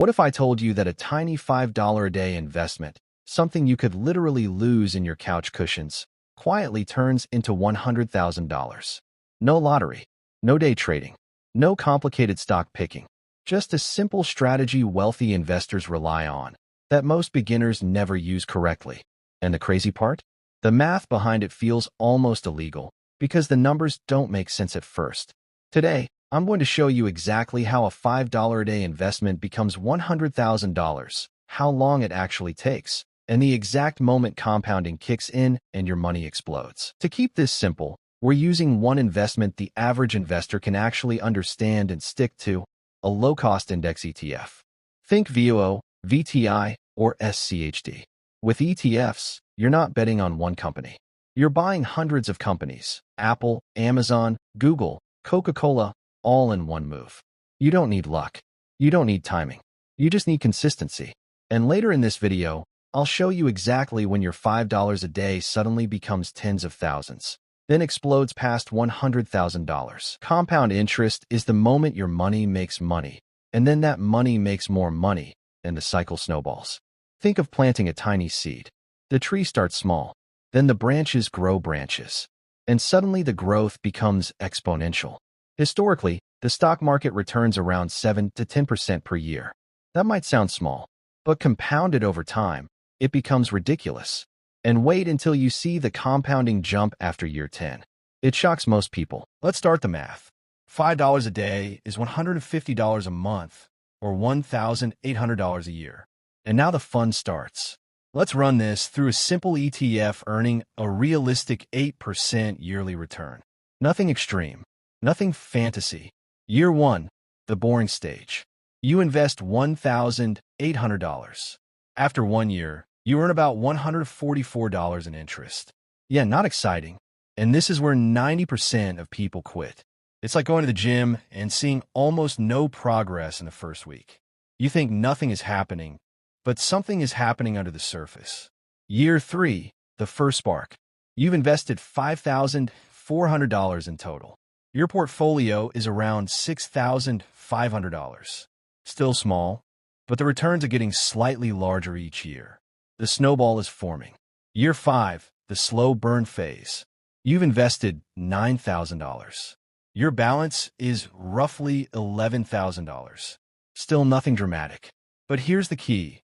What if I told you that a tiny $5 a day investment, something you could literally lose in your couch cushions, quietly turns into $100,000? No lottery, no day trading, no complicated stock picking, just a simple strategy wealthy investors rely on that most beginners never use correctly. And the crazy part? The math behind it feels almost illegal because the numbers don't make sense at first. Today, I'm going to show you exactly how a $5 a day investment becomes $100,000, how long it actually takes, and the exact moment compounding kicks in and your money explodes. To keep this simple, we're using one investment the average investor can actually understand and stick to, a low-cost index ETF. Think VOO, VTI, or SCHD. With ETFs, you're not betting on one company. You're buying hundreds of companies, Apple, Amazon, Google, Coca-Cola, all in one move. You don't need luck. You don't need timing. You just need consistency. And later in this video, I'll show you exactly when your $5 a day suddenly becomes tens of thousands, then explodes past $100,000. Compound interest is the moment your money makes money, and then that money makes more money, and the cycle snowballs. Think of planting a tiny seed. The tree starts small, then the branches grow branches, and suddenly the growth becomes exponential. Historically, the stock market returns around 7 to 10% per year. That might sound small, but compounded over time, it becomes ridiculous. And wait until you see the compounding jump after year 10. It shocks most people. Let's start the math. $5 a day is $150 a month, or $1,800 a year. And now the fun starts. Let's run this through a simple ETF earning a realistic 8% yearly return. Nothing extreme. Nothing fantasy. Year 1, the boring stage. You invest $1,800. After 1 year, you earn about $144 in interest. Yeah, not exciting. And this is where 90% of people quit. It's like going to the gym and seeing almost no progress in the first week. You think nothing is happening, but something is happening under the surface. Year 3, the first spark. You've invested $5,400 in total. Your portfolio is around $6,500. Still small, but the returns are getting slightly larger each year. The snowball is forming. Year 5, the slow burn phase. You've invested $9,000. Your balance is roughly $11,000. Still nothing dramatic. But here's the key.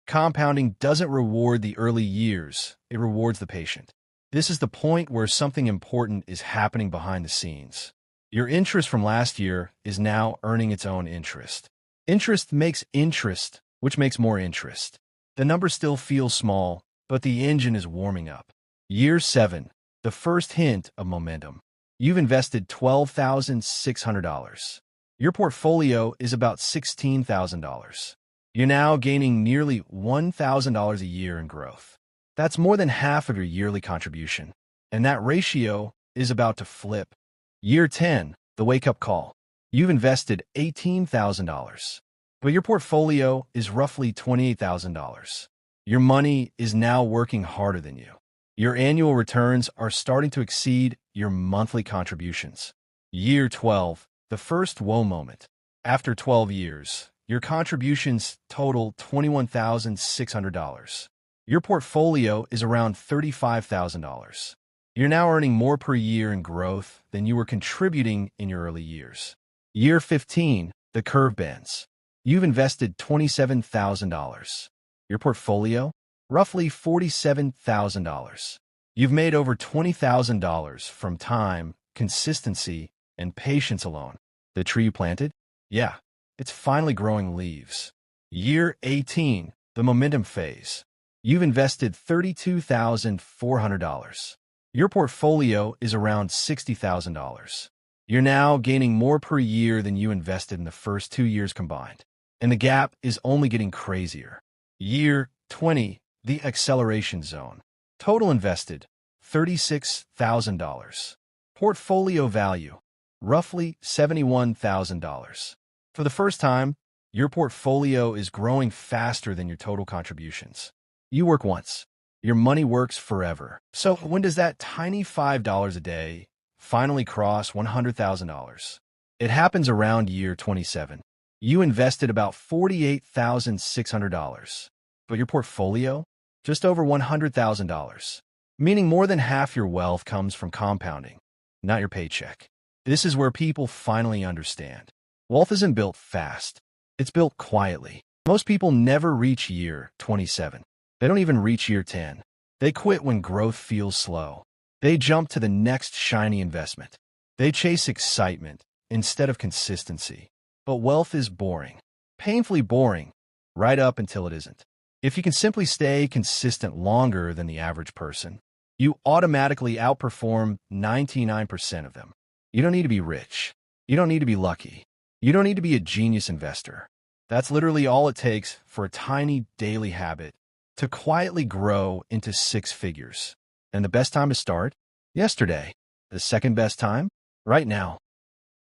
Compounding doesn't reward the early years, it rewards the patient. This is the point where something important is happening behind the scenes. Your interest from last year is now earning its own interest. Interest makes interest, which makes more interest. The number still feels small, but the engine is warming up. Year 7, the first hint of momentum. You've invested $12,600. Your portfolio is about $16,000. You're now gaining nearly $1,000 a year in growth. That's more than half of your yearly contribution, and that ratio is about to flip. Year 10, the wake-up call. You've invested $18,000, but your portfolio is roughly $28,000. Your money is now working harder than you. Your annual returns are starting to exceed your monthly contributions. Year 12, the first whoa moment. After 12 years, your contributions total $21,600. Your portfolio is around $35,000. You're now earning more per year in growth than you were contributing in your early years. Year 15, the curve bends. You've invested $27,000. Your portfolio? Roughly $47,000. You've made over $20,000 from time, consistency, and patience alone. The tree you planted? Yeah, it's finally growing leaves. Year 18, the momentum phase. You've invested $32,400. Your portfolio is around $60,000. You're now gaining more per year than you invested in the first 2 years combined. And the gap is only getting crazier. Year 20, the acceleration zone. Total invested, $36,000. Portfolio value, roughly $71,000. For the first time, your portfolio is growing faster than your total contributions. You work once. Your money works forever. So when does that tiny $5 a day finally cross $100,000? It happens around year 27. You invested about $48,600, but your portfolio? Just over $100,000, meaning more than half your wealth comes from compounding, not your paycheck. This is where people finally understand. Wealth isn't built fast. It's built quietly. Most people never reach year 27. They don't even reach year 10. They quit when growth feels slow. They jump to the next shiny investment. They chase excitement instead of consistency. But wealth is boring. Painfully boring, right up until it isn't. If you can simply stay consistent longer than the average person, you automatically outperform 99% of them. You don't need to be rich. You don't need to be lucky. You don't need to be a genius investor. That's literally all it takes for a tiny daily habit to quietly grow into six figures. And the best time to start? Yesterday. The second best time? Right now.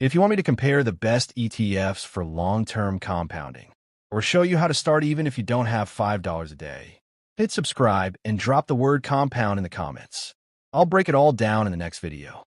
If you want me to compare the best ETFs for long-term compounding, or show you how to start even if you don't have $5 a day, hit subscribe and drop the word compound in the comments. I'll break it all down in the next video.